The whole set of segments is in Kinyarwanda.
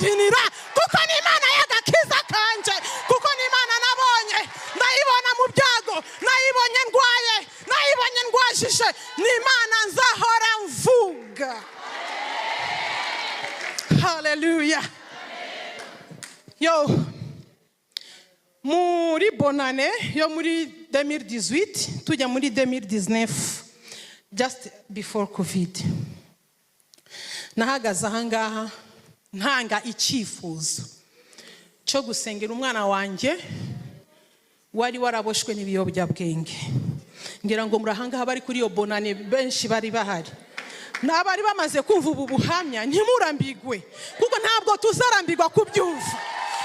nyibyinira kuko ni Imana y'agakiza kanje, kuko ni Imana nabonye ndayibona mu byago, nayibonye ndwaye, nayibonye ndwajije, ni Imana nzahora mvuga. Hallelujah. Yo, muri bonane yo muri 2018 tujya muri 2019, just before COVID, nahagaze ahangaha ntanga icyifuzo cyo gusengera umwana wanjye wari waraboshwe n'ibiyobyabwenge. Ngira ngo murahangaha bari kuri iyo bonane benshi bari bahari, n'abari bamaze kumva ubu buhamya ntimurambigwe, kuko ntabwo tuzarambirwa kubyumva,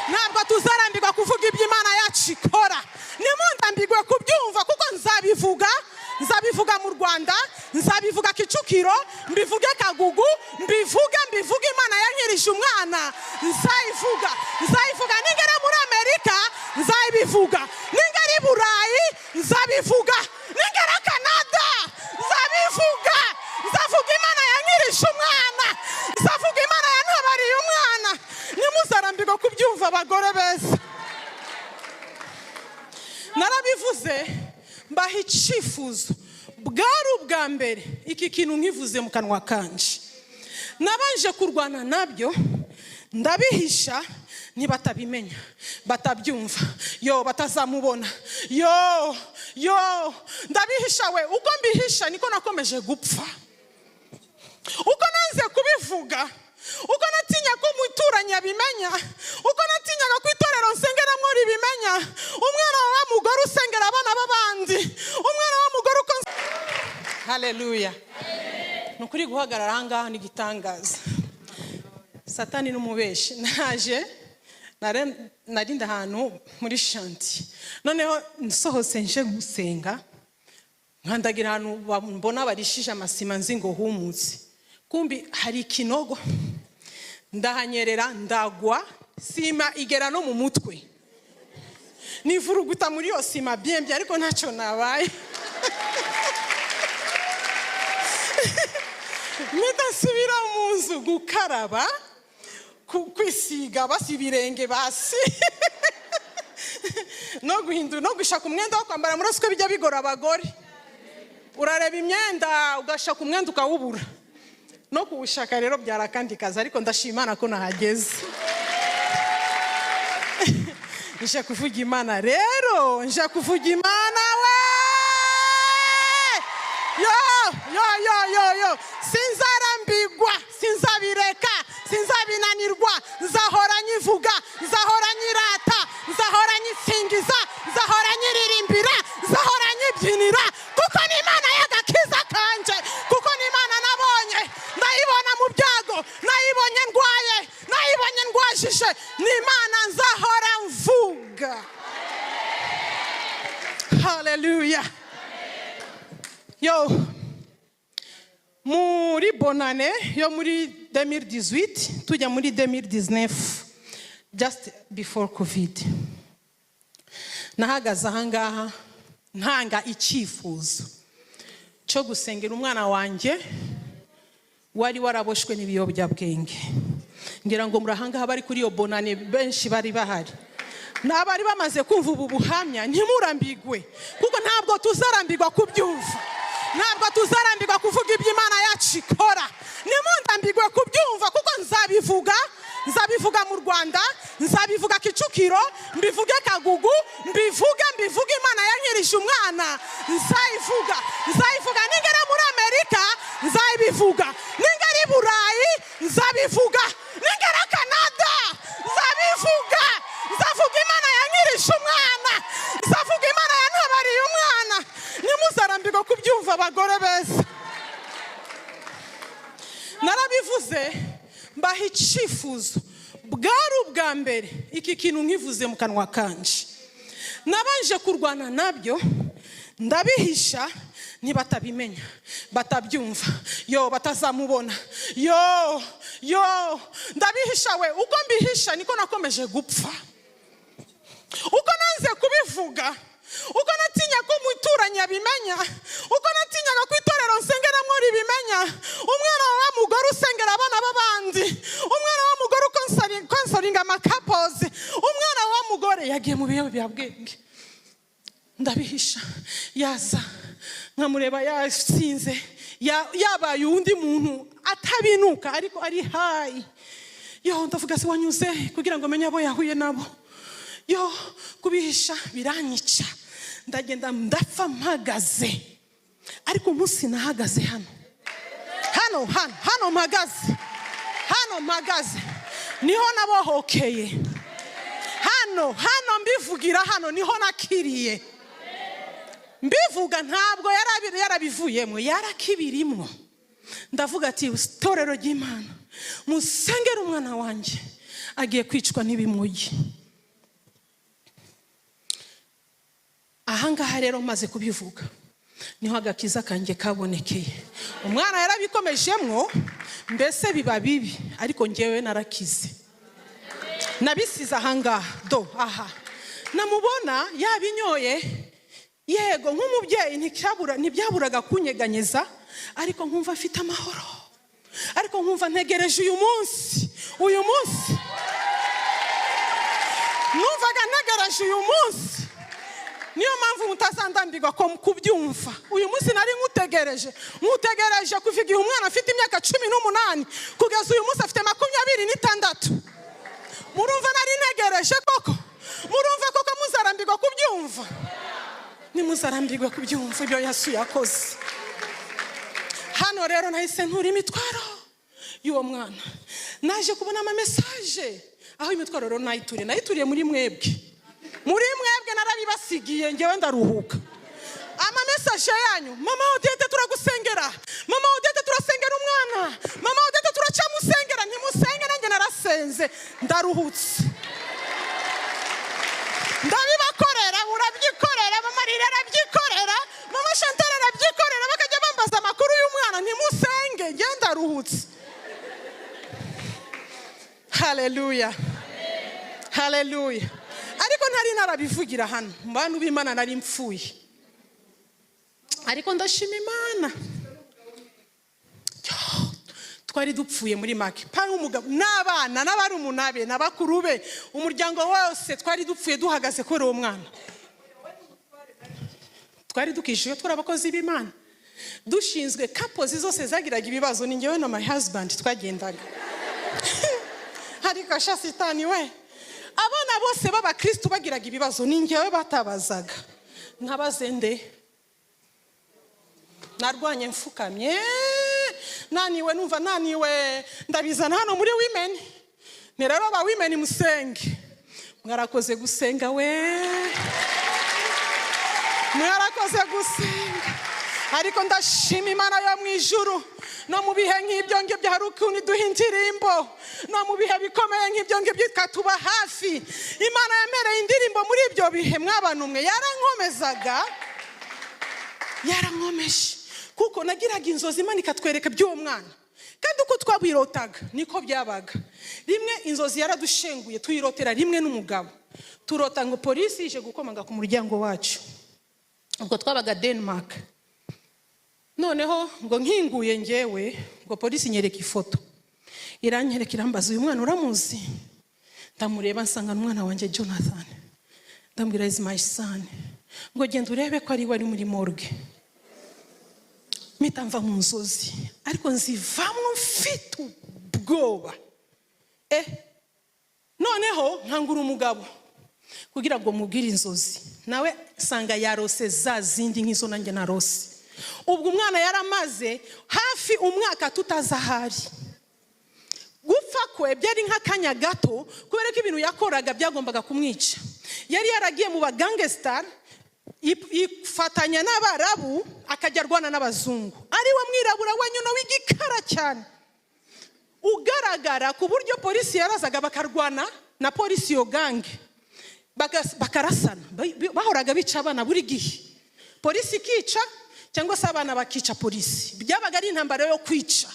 ntabwo tuzarambirwa kuvuga iby'Imana yacu ikora. Nimundambigwe kubyumva, kuko nzabivuga mu Rwanda, nzabivuga Kicukiro, mbivuge Kagugu, mbivuge Imana yankirije umwana, nzayivuga ningera muri Amerika, nzabivuga ningera i Burayi, nzabivuga ningera Canada, nzabivuga. Nzavuga Imana yankirije umwana, nzavuga Imana yantabariye umwana. Nimuzarambirwa kubyumva abagore beza. Narabivuze mbaha icyifuzo, bwari ubwa mbere iki kintu nkivuze mu kanwa kanje. Nabanje kurwana nabyo, ndabihisha ntibatabimenya, batabyumva, yo batazamubona, yo ndabihisha. We uko mbihisha niko nakomeje gupfa, uko nanze kubivuga, uko natinya ko umuturanyi abimenya, uko natinyaga ko itorero nsengeramo ribimenya. Umwana wa mugore usengera abana b'abandi, umwana wa mugore uko. Haleluya. Nukuri guhagarara ahangaha ni gitangaza. Satani n'umubeshi naje narinda ahantu muri shanti, noneho nsohose nje gusenga, nkandagira ahantu mbona barishije amasima nzi ngo humutse, kumbi hari ikinogo, ndahanyerera ndagwa, sima igera no mu mutwe, nivuruguta muri yo sima byembye, ariko ntacyo nabaye. Nidasubira mu nzu gukaraba, kwisiga basi ibirenge basi no guhindura no gushaka umwenda wo kwambara. Muri siko bijya bigora abagore, urareba imyenda ugashaka umwenda ukawubura, no kuwushaka rero byara kandi kaza. Ariko ndashimana ko nahageze. Nje kuvuga Imana rero, nje kuvuga Imana we. Yo sinzarambigwa, sinzabireka, sinzabinanirwa, nzahora nyivuga, nzahora nyirata, nzahora nyisingiza, nzahora nyiririmbira, nzahora nyibyinira kuko ni Imana y'agakiza kanje, kuko ni Imana nabonye ndayibona mu byago, nayibonye ndwaye, nayibonye ndwajije, ni Imana nzahora mvuga. Hallelujah. Yo, muri bonane yo muri 2018 tujya muri 2019, just before COVID, nahagaze ahangaha ntanga icyifuzo cyo gusengera umwana wanjye wari waraboshwe n'ibiyobyabwenge. Ngira ngo murahangaha bari kuri iyo bonane benshi bari bahari, n'abari bamaze kumva ubu buhamya ntimurambigwe, kuko ntabwo tuzarambirwa kubyumva, ntabwo tuzarambirwa kuvuga iby'Imana yacu ikora. Nimundambigwe kubyumva, kuko nzabivuga mu Rwanda, nzabivuga Kicukiro, mbivuge Kagugu, mbivuge Imana yankirije umwana, nzayivuga ningera muri Amerika, nzabivuga ningera i Burayi, nzabivuga ningera Canada, nzabivuga. Nzavuga Imana yankirije umwana, nzavuga Imana yantabariye umwana. Nimuzarambirwa kubyumva abagore beza. Narabivuze mbaha icyifuzo, bwari ubwa mbere iki kintu nkivuze mu kanwa kanje. Nabanje kurwana nabyo, ndabihisha ntibatabimenya, batabyumva, yo batazamubona, yo ndabihisha. We uko mbihisha niko nakomeje gupfa, uko nanze kubivuga, uko natinya ko umuturanyi abimenya, uko natinyaga ko itorero nsengeramo ribimenya. Umwana wa mugore usengera abana b'abandi, umwana wa mugore uko yagiye mu biyobyabwenge ndabihisha. Yaza nkamureba yasinze, yabaye undi muntu atabinuka ariko ari hayi. Ndavuga se wanyuze kugira ngo menye abo yahuye nabo. Kubihisha biranyica, ndagenda ndapfa mpagaze. Ariko umunsi nahagaze hano mpagaze niho nabohokeye. Hano mbivugira, hano niho nakiriye. Mbivuga ntabwo yarabivuyemo, yarakibirimo. Ndavuga ati itorero ry'Imana, musengere umwana wanjye agiye kwicwa n'ibimugi. Ahangaha rero maze kubivuga niho agakiza kanjye kabonekeye. Umwana yarabikomejemwo, mbese biba bibi, ariko njyewe narakize. Nabisize ahangaha namubona yabinyoye, yego nk'umubyeyi ntibyaburaga kunyeganyeza, ariko nkumva afite amahoro, ariko nkumva ntegereje uyu munsi. Numvaga ntegereje uyu munsi. Niyo mpamvu mutazandambirwa ko kubyumva. Uyu munsi nari nkutegereje kuva igihe umwana afite imyaka 18 kugeza uyu munsi afite 26. Murumva nari ntegereje koko? Murumva koko muzarambirwa kubyumva? Nimuzarambirwa kubyumva ibyo Yesu yakoze. Hano rero nahise ntura imitwaro y'uwo mwana. Naje kubona ama message aho imitwaro rero nayituriye muri mwebwe narabibasigiye, njyewe ndaruhuka. Ama message yanyu, mama Odette turagusengera, mama Odette turasengera umwana, mama Odette turacamusengera. Ntimusenge, nanjye narasenze ndaruhutse. Ndabibakorera, urabyikorera, mama Rire arabyikorera, mama Chantal arabyikorera, bakajya bambaza amakuru y'umwana. Ntimusenge, njye ndaruhutse. Haleluya. Ariko ntari narabivugira hano, bantu b'Imana nari mpfuye. Ariko ndashima Imana. Twari dupfuye muri make. Pari umugabo n'abana n'abari umunabe n'abakuru be, umuryango wose twari dupfuye duhagaze kuri uwo mwana. Twari dukishije twari abakozi b'Imana. Dushinzwe kapozi zose zagiraga ibibazo, ni njyewe na my husband twagendaga. Ariko shasitani we, abana bose baba Kristo bagiraga ibibazo, ni njyewe batabazaga. Nkabazende narwanye mfukamye, naniwe ndabizana hano muri women. Ni rero ba women musenge. Mwarakoze gusenga we, mwarakoze gusenga. Ariko ndashima Imana yo mu ijuru. No mu bihe nk'ibyo ngibyo hari ukuntu duha indirimbo, no mu bihe bikomeye nk'ibyo ngibyo ikatuba hafi. Imana yemereye indirimbo muri ibyo bihe. Mwabana mwe yarankomeje kuko nagiraga inzozi Imana ikatwereka by'uwo mwana, kandi uko twabirotaga niko byabaga. Rimwe inzozi yaradushenguye, tuyirotera rimwe n'umugabo. Turota ngo polisi ije gukomanga ku muryango wacu. Ubwo twabaga Denmark. Noneho ngo nkinguye njyewe, ngo polisi nyereka ifoto. Iranyereka irambaza, uyu mwana uramuzi? Ndamureba nsanga umwana wanjye Jonathan. Ndambwira is my son. Ngo genda urebe ko ari wari muri morgue. Mitamva mu nzozi, ariko nzivamwo mfite ubwoba. Noneho nkangura umugabo kugira ngo mubwire inzozi. Nawe sanga yarose za zindi nk'izo nanjye narose. Ubwo umwana yaramaze hafi umwaka tutazahari. Gupfa kwe byari nk'akanya gato, kubera ko ibintu yakoraga byagombaga kumwica. Yari yaragiye mu bagangster, ifatanya n'Abarabu, akajya arwana n'abazungu. Ari we mwirabura wenyine w'igikara cyane, ugaragara ku buryo polisi yarazaga bakarwana na polisi yo gange, bakarasana. Bahoraga bica abana buri gihe, polisi ikica cyangwa se abana bakica polisi. Byabaga ari intambara yo kwica.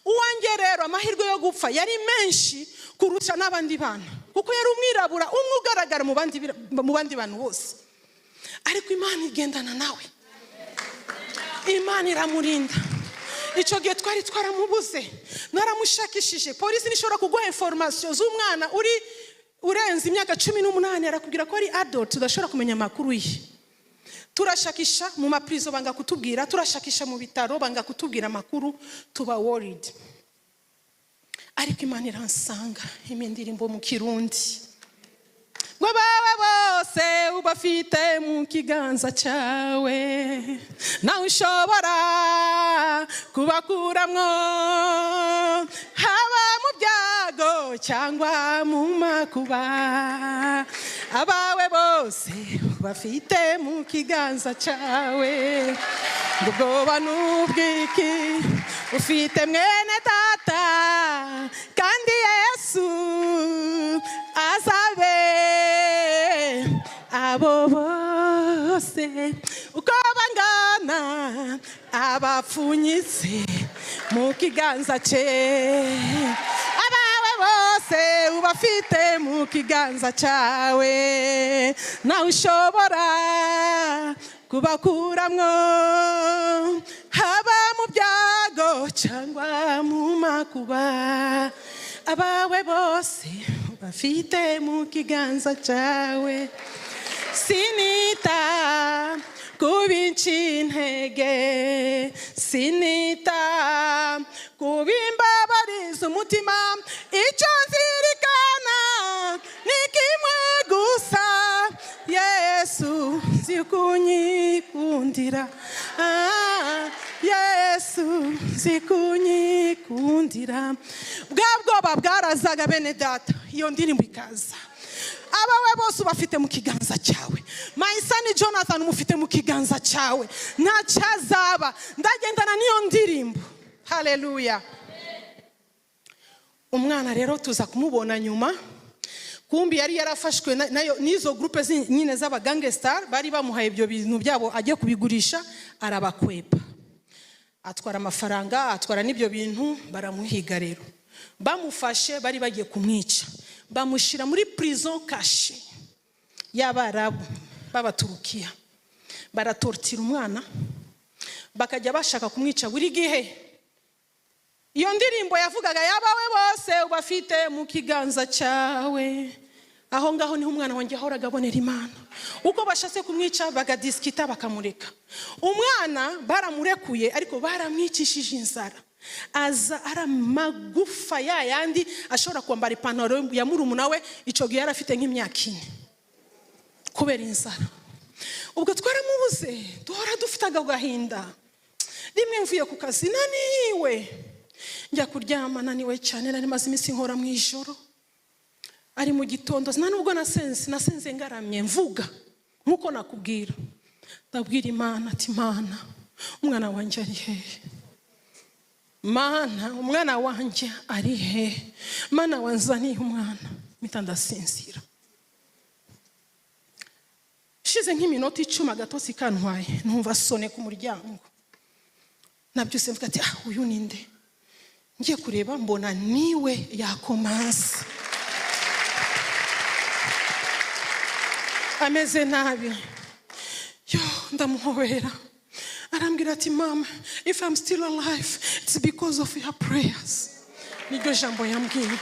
Uwanjye rero amahirwe yo gupfa yari menshi kurusha n'abandi bana, kuko yari umwirabura umwe ugaragara mu bandi bantu bose. Ariko Imana igendana nawe, Imana iramurinda. Icyo gihe twari twaramubuze, naramushakishije. Polisi nishobora kuguha information z'umwana urenze imyaka 18 arakubwira ko ari adult tudashobora kumenya amakuru ye. Turashakisha mu maprizo banga kutubwira, turashakisha mu bitaro banga kutubwira amakuru, tuba worried. Ariko Imana iransanga imindirimbo mu Kirundi. Wabawe bose ubafite mu kiganza cyawe, nawe ushobora kubakuramwo, haba mu byago cyangwa mu makuba. Abawe bose ubafite mu kiganza cyawe, ubwoba n'ubwiki ufite mwene data, kandi Yesu azabe abo bose uko bangana abapfunyitse mu kiganza cye. Abawe bose ubafite mu kiganza cyawe, nawe ushobora kubakuramwo, haba mu byago cyangwa mu makuba. Abawe bose ubafite mu kiganza cyawe, sinita kubinca intege, sinita kubimbabariza umutima. Icyo nzirikana ni kimwe gusa, Yesu zikunyikundira, Yesu zikunyikundira. Bwa bwoba bwarazaga bene data, iyo ndirimbo ikaza. Abawe bose ubafite mu kiganza cyawe, my son Jonathan umufite mu kiganza cyawe, ntacyazaba. Ndagendana n'iyo ndirimbo. Haleluya. Umwana rero tuza kumubona nyuma, kumbi yari yarafashwe nayo nizo groupe nyine z'abagangster, bari bamuhaye ibyo bintu byabo agiye kubigurisha, arabakwepa, atwara amafaranga, atwara n'ibyo bintu, baramuhiga. Rero bamufashe, bari bagiye kumwica, bamushira muri prison caché y'Abarabu b'Abaturukiya. Baratortira umwana, bakajya bashaka kumwica buri gihe. Iyo ndirimbo yavugaga yabawe bose ubafite mu kiganza cyawe. Aho ngaho niho umwana wanjye ahoraga abonera Imana. Uko bashatse kumwica bagadiskita bakamureka. Umwana baramurekuye, ariko baramwicishije inzara. Aza aramagufa yandi ashobora kwambara ipantaro ya murumuna we, ico gihe yarafite nk'imyaka 4 kubera inzara. Ubwo twaramubuze, duhora dufitaga gahinda. Rimwe mvuye ku kazi naniwe, njya kuryama naniwe cyane, nari maze iminsi nkora mu ijoro. Ari mu gitondo, nubwo nasenze ngaramye mvuga nk'uko nakubwira. Ndabwira Imana ati, Mana, umwana wanjye ari hehe? Mana, umwana wanjye ari hehe? Mana, wanzaniye umwana. Mpita ndasinzira. Shize nk'iminota 10 agatotsi kantwaye, numva sone ku muryango. Nabyuse mvuga ati, uyu ninde? Ngiye kureba mbona niwe Yakomasi. Ameze nabi. Yo, ndamuhobera. Arambwira ati, Mama, if I'm still alive, it's because of your prayers. Niryo jambo yambwiye.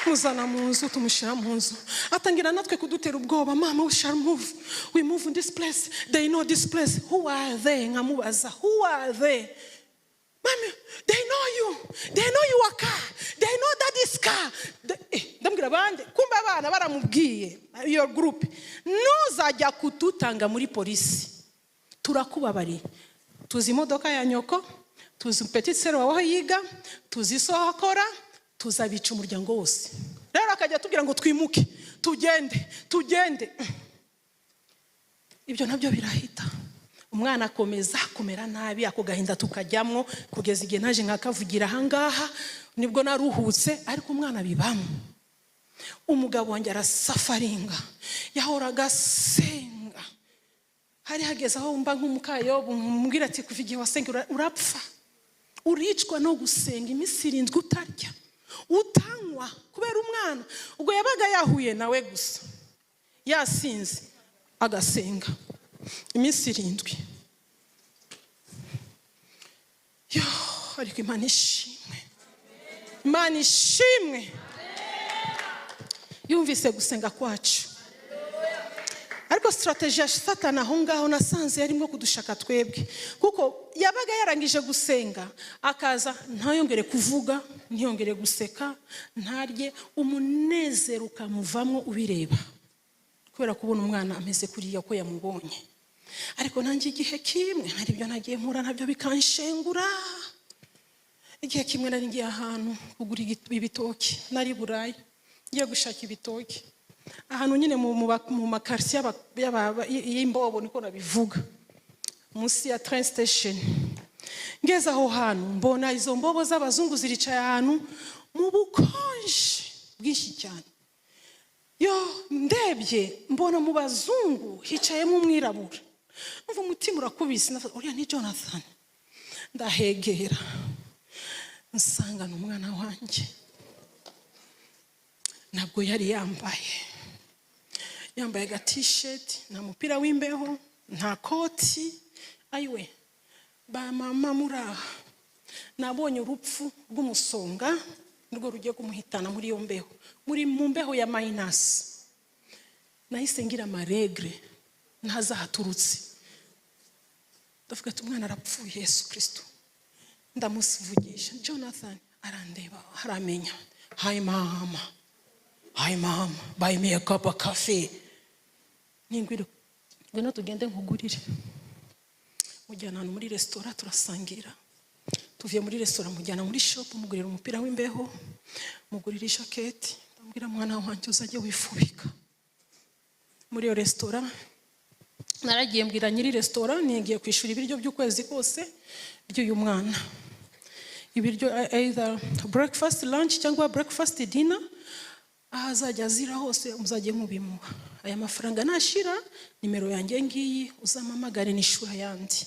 Muzana mu nzu, tumushyira mu nzu. Atangira natwe kudutera ubwoba. Mama, we shall move. We move in this place. They know this place. Who are they? Nkamubaza. Who are they? Mama, they know you. They know your car. They know daddy's car. Ndambwira bande, kumba abana baramubwiye. Your group. Nuzajya kututanga muri polisi. Turakubabari. Tuzi imodoka ya nyoko, tuzi petit sero waho yiga, tuzi so akora, tuzabica umuryango wose. Rero akajya tubwira ngo twimuke, tugende. Ibyo nabyo birahita. Umwana akomeza kumera nabi, ako gahinda tukajyamwo kugeza igihe naje nkakavugira ahangaha, nibwo naruhutse, ariko umwana bibamo. Umugabo wanjye arasafaringa, yahoraga senga. Hari hageze aho mba nk'umukayo mubwira ati, kuva igihe wasenga urapfa. Uricwa no gusenga iminsi 7 utarya, utanywa kubera umwana. Ubwo yabaga yahuye nawe gusa, yasinze agasenga iminsi 7. Yo, ariko Imana ishimwe. Imana ishimwe. yumvise gusenga kwacu. Ariko strategy ya Satani aho ngaho nasanze yarimo kudushaka twebwe, kuko yabaga yarangije gusenga akaza ntayongere kuvuga, ntiyongere guseka, ntarye, umunezero ukamuvamo ubireba, kubera kubona umwana ameze kuriya ko yamubonye. Ariko nanjye igihe kimwe hari ibyo nagiye nkura nabyo bikanshengura. Igihe kimwe nari ngiye ahantu kugura ibitoki, nari Burayi ngiye gushaka ibitoki ahantu nyine mu makartier y'imbobo, niko nabivuga, munsi ya train station. Ngeze aho hantu mbona izo mbobo z'abazungu ziricaye ahantu mu bukonje bwinshi cyane. Yo ndebye mbona mu bazungu hicayemo umwirabura, umva umutima urakubise, uriya ni Jonathan. Ndahegera nsanga n'umwana wanjye, ntabwo yari yambaye ga t-shirt, nta mupira w'imbeho, nta koti. Ayiwe ba mama muraha, nabonye urupfu rw'umusonga nirwo rugiye kumuhitana muri iyo mbeho, muri mu mbeho ya minus. Nahise ngira amaregre ntazahaturutse, ndavuga ati umwana arapfuye. Yesu Kristo ndamusivugisha. Jonathan arandeba, haramenya, hi mama, buy me a cup of coffee. Ningwiro ngwino tugende nkugurire. Mujyana hano muri restaurant turasangira. Tuvuye muri restaurant mujyana muri shop, mugurira umupira w'imbeho, mugurira ishaketi. Ndambwira mwana wanjye uzajye wifubika. Muri iyo restaurant naragiye mbwira nyiri restaurant nigiye kwishura ibiryo by'ukwezi kose by'uyu mwana. Ibiryo either breakfast, lunch cyangwa breakfast, dinner. Ahazajya azira hose muzajye mubimuha. Aya mafaranga nashira, nimero yanjye ngiyi, uzamamagare nishura yandi.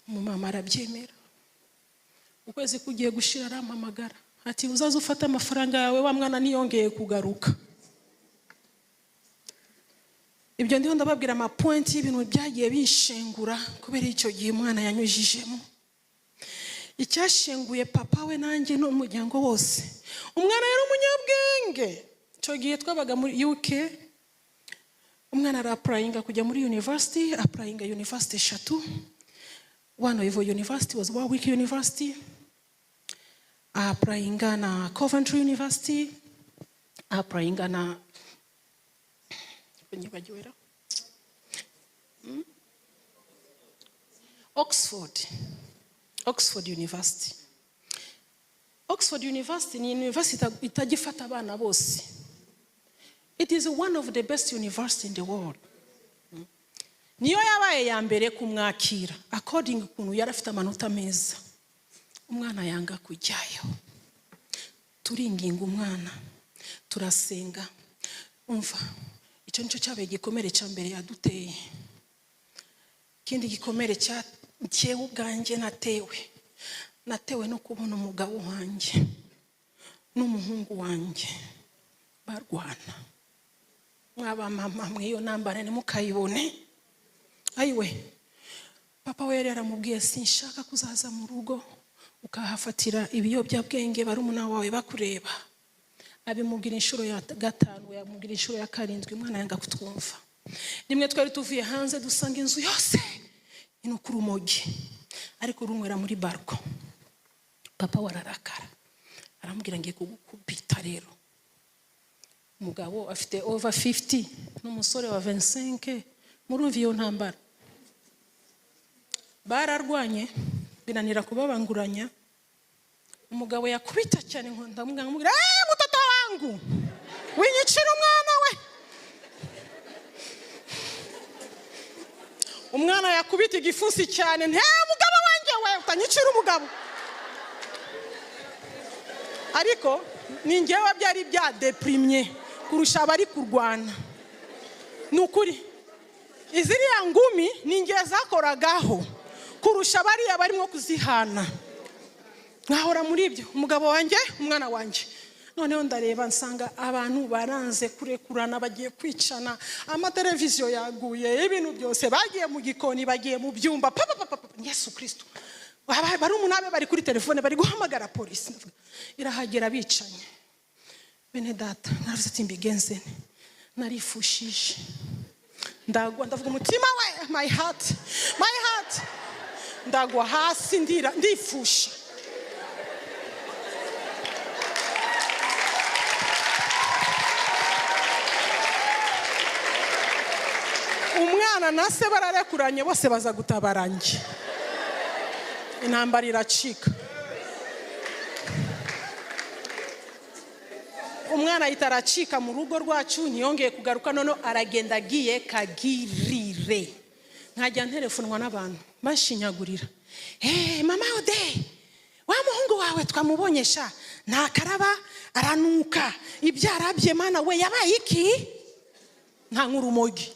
Umumama arabyemera. Ukwezi kugiye gushira aramamagara ati uzaza ufata amafaranga yawe, wa mwana niyongeye kugaruka. Ibyo ndiho ndababwira ama point y'ibintu byagiye bishengura kubera icyo gihe umwana yanyujijemo. Icyashenguye papa we nanjye n'umuryango wose, umwana yari umunyabwenge. Icyo gihe twabaga muri UK, umwana araprayinga kujya muri university, aprayinga university 3. One of your university was Warwick University, aprayinga na Coventry University, aprayinga na Oxford University. Oxford University ni university itagifata abana bose. It is one of the best university in the world. Niyo yabaye ya mbere kumwakira according kuntu yarafite amanota meza. Umwana yanga kujyayo. Turinginga umwana, turasenga. Umva, icyo nicyo cyabaye gikomere cya mbere yaduteye. Kindi gikomere cya cyewe ubwanjye natewe no kubona umugabo wanjye n'umuhungu wanjye barwana. Mwaba mama mwiyo nambara ni mukayibone. Ayiwe papa we yari yaramubwiye sinshaka kuzaza mu rugo ukahafatira ibiyobyabwenge barumuna wawe bakureba. Abimubwira inshuro ya 5, yamubwira inshuro ya 7, umwana yanga kutwumva. Nimwe twari tuvuye hanze dusanga inzu yose ino kurumogi, ariko rumwera muri barko. Papa wararakara aramubwira ngiye kugukubita rero. Umugabo afite over 50 n'umusore wa 25, murumva iyo ntambara. Bararwanye binanira kubabanguranya. Umugabo yakubita cyane ndamubwira mtoto wangu winyicira umwana we. Umwana yakubita igifusi cyane, mugabo wanjye we utanyicira umugabo. Ariko ni njyewe byari byadeprimye kurusha abari kurwana. Nukuri iziriya ngumi ni njye zakoragaho kurusha bariya barimo kuzihana. Nkahora muri ibyo, umugabo wanjye, umwana wanjye. Noneho ndareba nsanga abantu baranze kurekurana, bagiye kwicana, amateleviziyo yaguye, ibintu byose, bagiye mu gikoni, bagiye mu byumba. Yesu Kristo. Bari umunani bari kuri telefone bari guhamagara polisi. Irahagera bicanye. bene data naravuze ati mbigenze narifushije ndagwa ndavuga umutima we my heart ndagwa hasi ndifusha. Umwana na se bararekuranye bose baza gutabarange, intambara iracika. Umwana itaracika mu rugo rwacu ntiyongeye kugaruka, none aragenda agiye kagirire. Nkajya ntelefonwa n'abantu bashinyagurira, mama ode wa muhungu wawe twamubonyesha ntakaraba aranuka ibyarabye mana we yabaye iki? Nta nk'urumogi.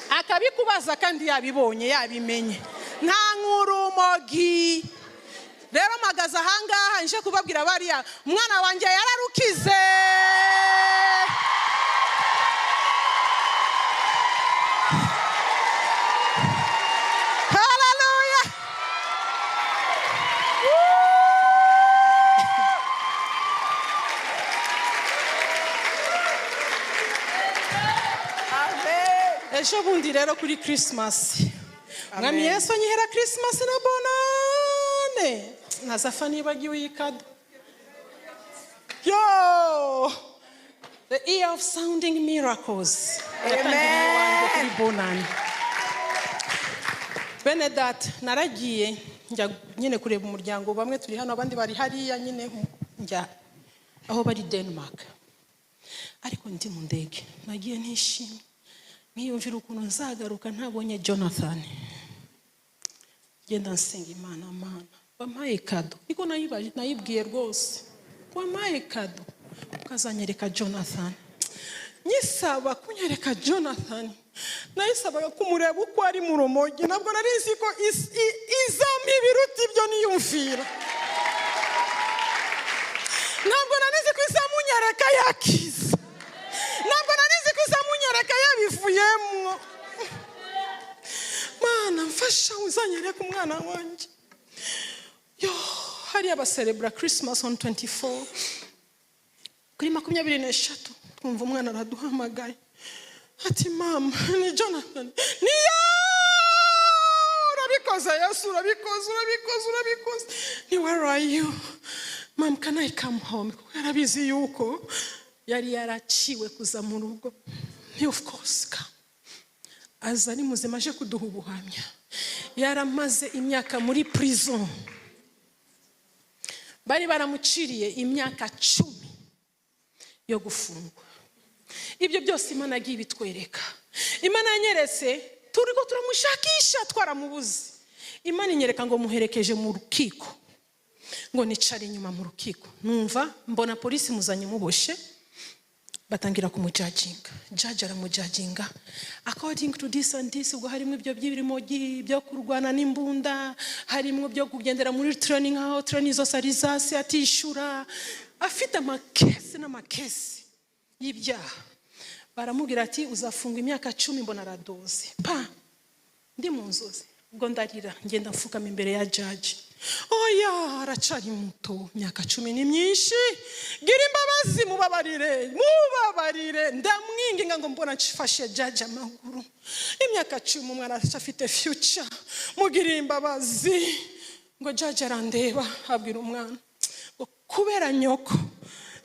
Akabikubaza kandi yabibonye yabimenye, nta nk'urumogi. Rero magaze ahangaha nje kubabwira bariya umwana wanjye yararukize. Haleluya. Amen. Ejo bundi rero kuri Christmas Mwami Yesu anyihera Christmas na bonane. Nazafa nibagiwe yikado. Yo! The year of sounding miracles. Amen. Bene data naragiye njya nyine kureba umuryango, bamwe turi hano abandi bari hariya nyine njya aho bari Denmark. Ariko ndi mu ndege nagiye ntishimye, niyumvira ukuntu nzagaruka ntabonye Jonathan. Genda nsenga Imana, Mana wampaye kado. Niko nayibwiye rwose, wampaye kado ukazanyereka Jonathan. Nyisaba kunyereka Jonathan, nayisabaga kumureba uko ari mu rumogi. Ntabwo narizi ko izampa ibiruta ibyo niyumvira. Ntabwo narizi ko izamunyereka yakiza. Ntabwo narizi ko izamunyereka yabivuyemo. Mana mfasha uzanyereka umwana wanjye. Yo, hari abacelebra Christmas on 24. Kuri 23 twumva umwana araduhamagaye. Ati mama ni Jonathan. Niyo! Urabikoze Yesu, urabikoze. Ni where are you? Mom, can I come home? Yarabizi yuko yari yaraciwe kuza mu rugo. Ni of course come. Aza ni muzima aje kuduha ubuhamya. Yaramaze imyaka muri prison. Bari baramuciriye imyaka 10 yo gufungwa. Ibyo byose Imana agiye bitwereka. Imana yanyeretse turiko turamushakisha twaramubuze. Imana inyereka ngo muherekeje mu rukiko. Ngo nicare inyuma mu rukiko. Numva mbona polisi muzanye muboshe. Batangira kumujajinga. Judge aramujajinga. According to this and this, ubwo harimo ibyo by'ibirimogi, byo kurwana n'imbunda, harimo byo kugendera muri training aho training zo sarizasi atishura, afite amakesi n'amakesi y'ibyaha. Baramubwira ati uzafunga imyaka 10 mbona aradoze. Pa ndi mu nzozi. Ubwo ndarira ngenda mfukama imbere ya judge. Oya aracari muto, imyaka 10 ni myinshi. Gira imbabazi mubabarire. Ndamwinginga ngo mbona nshifashe judge amaguru. Imyaka 10 umwana afite future. Mugira imbabazi. Ngo judge arandeba abwira umwana ngo kubera nyoko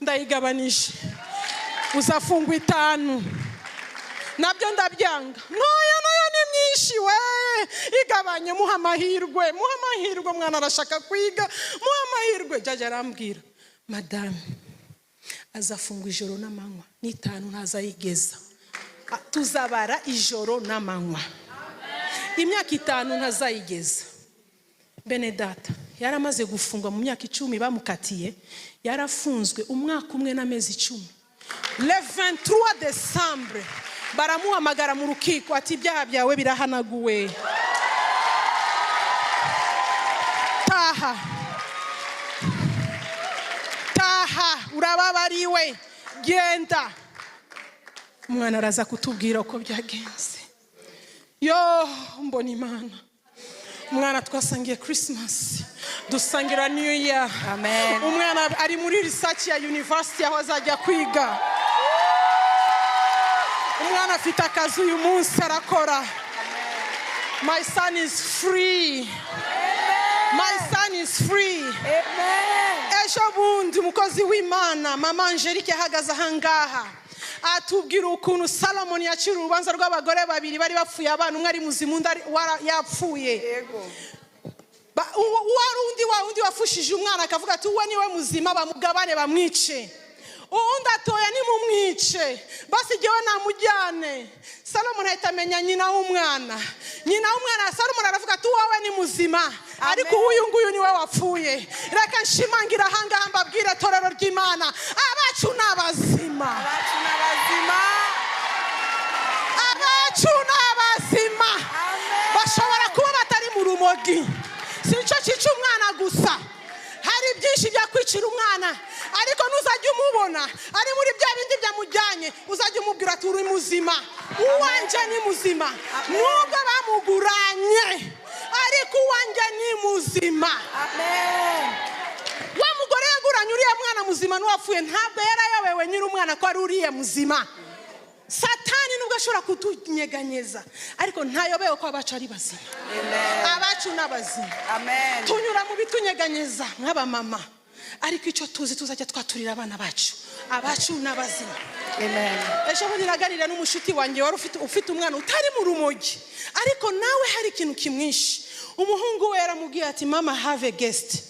ndayigabanije. Uzafungwa 5. Nabyo ndabyanga. Noya ni myinshi we. Igabanye muha amahirwe mwana arashaka kwiga. Muha amahirwe. Judge arambwira madame azafungwa ijoro n'amanywa, ni 5 ntazayigeza. Tuzabara ijoro n'amanywa. Imyaka 5 ntazayigeza. Bene data yaramaze gufungwa mu myaka 10 bamukatiye. Yarafunzwe umwaka umwe n'amezi 10. Le 23 décembre baramuhamagara mu rukiko ati ibyaha byawe birahanaguwe. Taha urababariwe genda. Umwana araza kutubwira uko byagenze. Yo mbona Imana. umwana twasangiye Christmas, dusangira New Year. Amen. Umwana ari muri research ya university aho azajya kwiga. Umwana afite akazi uyu munsi arakora. My son is free. My son is free. Amen. Ejo bundi umukozi w'Imana mama Angelique ahagaze ahangaha atubwira ukuntu Solomon yacira urubanza rw'abagore babiri bari bapfuye abana, umwe ari muzima undi yapfuye. Yego. Undi wafushije umwana akavuga ati uwe niwe muzima bamugabane bamwice, undi atoya nimumwice basi jyewe namujyane. Solomon ahita amenya nyina w'umwana. Solomon aravuga ati wowe ni muzima ariko uyu nguyu niwe wapfuye. Reka nshimangira ahangaha mbabwire torero ry'Imana, abacu n'abazima. Bashobora kuba batari mu rumogi, si cyo cyica umwana gusa. Hari byinshi byakwicira umwana, ariko nuzajya umubona ari muri bya bindi byamujyanye uzajya umubwira ati uri muzima, uwanje ni muzima. Nubwo bamuguranye ariko uwanje ni muzima. Amen. Wa mugore yaguranye uriya mwana muzima n'uwapfuye ntabwo yarayobewe nyiri umwana ko ari uriya muzima. Satani nubwo ashobora kutunyeganyeza ariko ntayobewe ko abacu ari bazima. Abacu n'abazima. Amen. Tunyura mu bitunyeganyeza nk'abamama, ariko icyo tuzi tuzajya twaturira abana bacu, abacu n'abazima. Amen. Ejo bundi naganira n'umushuti wanjye wari ufite umwana utari mu rumogi, ariko nawe hari ikintu kimwishe. Umuhungu we yaramubwiye ati mama have a guest.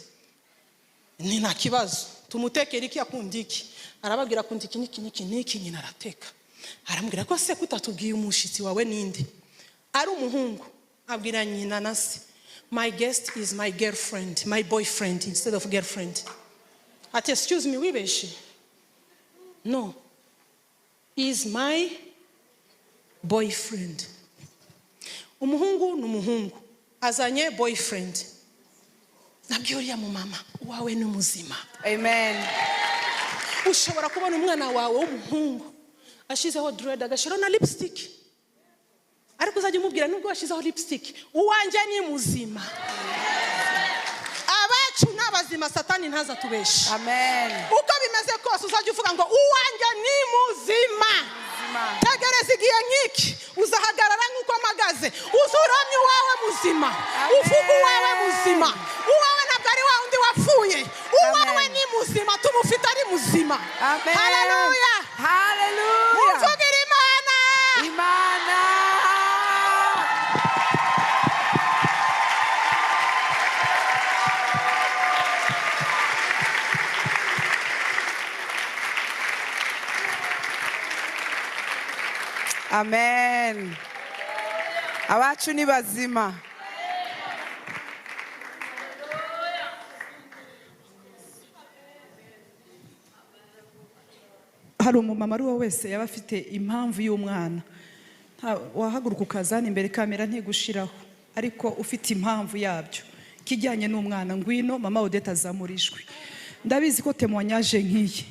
Ni nta kibazo tumutekera iki akunda iki, arababwira akunda iki n'iki nyina arateka. Arambwira ko se kutatubwiye umushitsi wawe ninde? Ari umuhungu abwira nyina na se, my guest is my girlfriend, my boyfriend instead of girlfriend. Ati excuse me, wibeshe? No, is my boyfriend. Umuhungu n'umuhungu azanye boyfriend. Nabyo uriya mu mama wawe ni muzima. Amen. Ushobora kubona umwana wawe w'umuhungu ashizeho dread agashira na lipstick, ariko uzajya umubwira nubwo washizeho lipstick uwanje ni muzima. Abacu n'abazima Satani ntaza tubesha. Amen. Uko bimeze kose uzajya uvuga ngo uwanje ni muzima. Tegereza igihe nk'iki uzahagarara nk'uko amagaze, uzuramye uwawe muzima, uvuga uwawe muzima. Uwawe ntabwo ari wa undi wapfuye, uwawe ni muzima, tumufite ari muzima. Amen. Haleluya. Hallelujah. Mvugira Imana. Imana. Amen. Abacu ni bazima. Hari umumama ari wese yaba afite impamvu y'umwana, wahaguruka ukazana imbere kamera ntigushiraho, ariko ufite impamvu yabyo kijyanye n'umwana, ngwino mama Odette azamurijwe. Ndabizi ko témoignage nk'iyi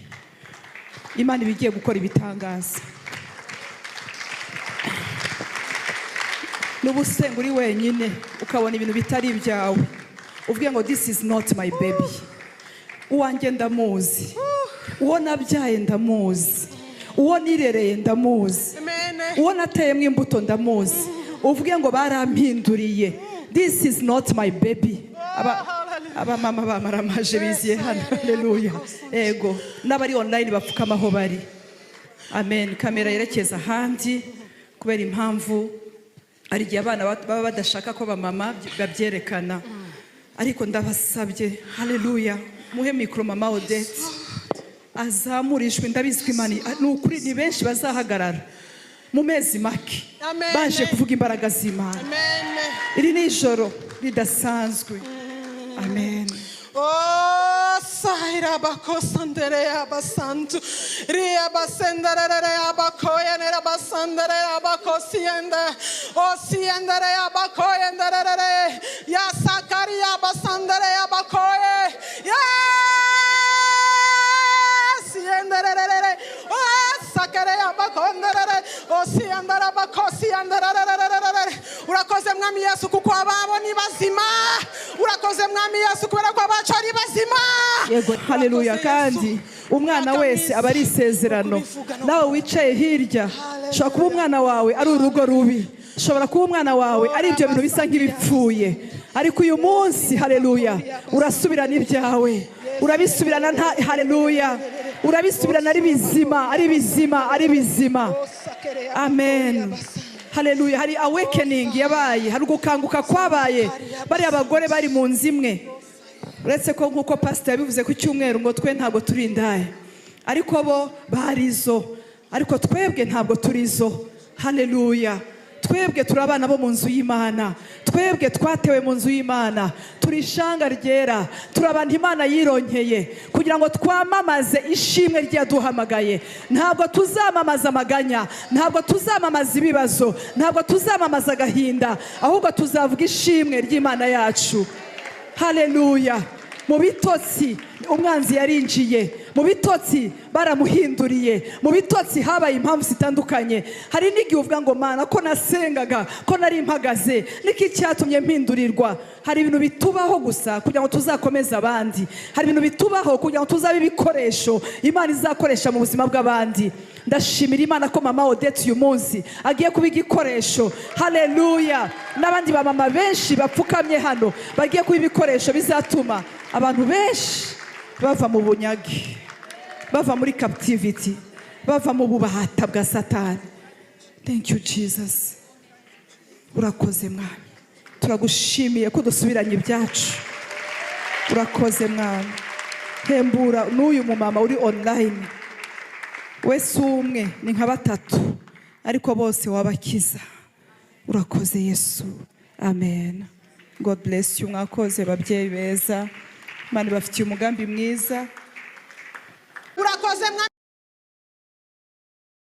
Imana ibigiye gukora ibitangaza. N'ubusenga uri wenyine ukabona ibintu bitari ibyawe, uvuge ngo this is not my baby. Uwanjye ndamuzi, uwo nabyaye ndamuzi, uwo nirereye ndamuzi, uwo nateyemo imbuto ndamuzi. Uvuge ngo barampinduriye, this is not my baby. Aba mama bamaramaje biziye hano. Haleluya. Ego n'abari online bapfukama aho bari. Amen. Kamera yerekeza ahandi kubera impamvu ari igihe abana baba badashaka ko bamama babyerekana, ariko ndabasabye. Haleluya. Muhe mikro mama Odette azamurijwe. Ndabizi ko Imana n'ukuri ni benshi bazahagarara mu mezi make baje kuvuga imbaraga z'Imana. Iri ni ijoro ridasanzwe. Amen. Oh, Saira bakosandere abasantu, ria basendere abakoya nera basandere abakosienda, o siendere abakoyendere, ya Sakaria basandere abakoye, ya siendere, o Sakaria bakondere, o siendere abakosiendere. Urakoze mwami Yesu kuko ababo ni bazima. Urakoze mwami Yesu kubera ko abacu ari bazima. Yego, haleluya. Kandi umwana wese aba ari isezerano. Nawe wicaye hirya, ushobora kuba umwana wawe ari urugo rubi, ushobora kuba umwana wawe ari ibyo bintu bisa nk'ibipfuye, ariko uyu munsi haleluya urasubirana ibyawe, urabisubirana haleluya, urabisubirana ari bizima, ari bizima, ari bizima. Amen. Haleluya. Hari awakening yabaye, hari gukanguka kwabaye. Bari abagore bari mu nzu imwe, uretse ko nk'uko pastor yabivuze ku cyumweru ngo twe ntabwo turi indahe, ariko bo barizo, ariko twebwe ntabwo turizo. Haleluya. Twebwe turabana bo mu nzu y'Imana, twebwe twatewe mu nzu y'Imana, turi ishanga ryera, turabana Imana yironkeye kugira ngo twamamaze ishimwe ryaduhamagaye. Ntabwo tuzamamaza amaganya, ntabwo tuzamamaza ibibazo, ntabwo tuzamamaza agahinda, ahubwo tuzavuga ishimwe ry'Imana yacu. Haleluya. Mu bitotsi umwanzi yarinjiye, mu bitotsi baramuhinduriye, mu bitotsi habaye impamvu zitandukanye. Hari n'igihe uvuga ngo Mana ko nasengaga, ko nari mpagaze, niki cyatumye mpindurirwa. Hari ibintu bitubaho gusa kugira ngo tuzakomeze abandi, hari ibintu bitubaho kugira ngo tuzabe ibikoresho Imana izakoresha mu buzima bw'abandi. Ndashimira Imana ko mama Odette uyu munsi agiye kuba igikoresho. Haleluya. N'abandi bamama benshi bapfukamye hano bagiye kuba ibikoresho bizatuma abantu benshi bava mu bunyage, bava muri captivity, bava mu bubahata bwa Satani. Thank you Jesus. Urakoze Mwami, turagushimiye ko dusubiranye ibyacu. Urakoze Mwami. Hembura n'uyu mumama uri online, wese umwe ni nka batatu ariko bose wabakiza. Urakoze Yesu. Amen. God bless you. Mwakoze babyeyi beza, Imana ibafitiye umugambi mwiza. Urakoze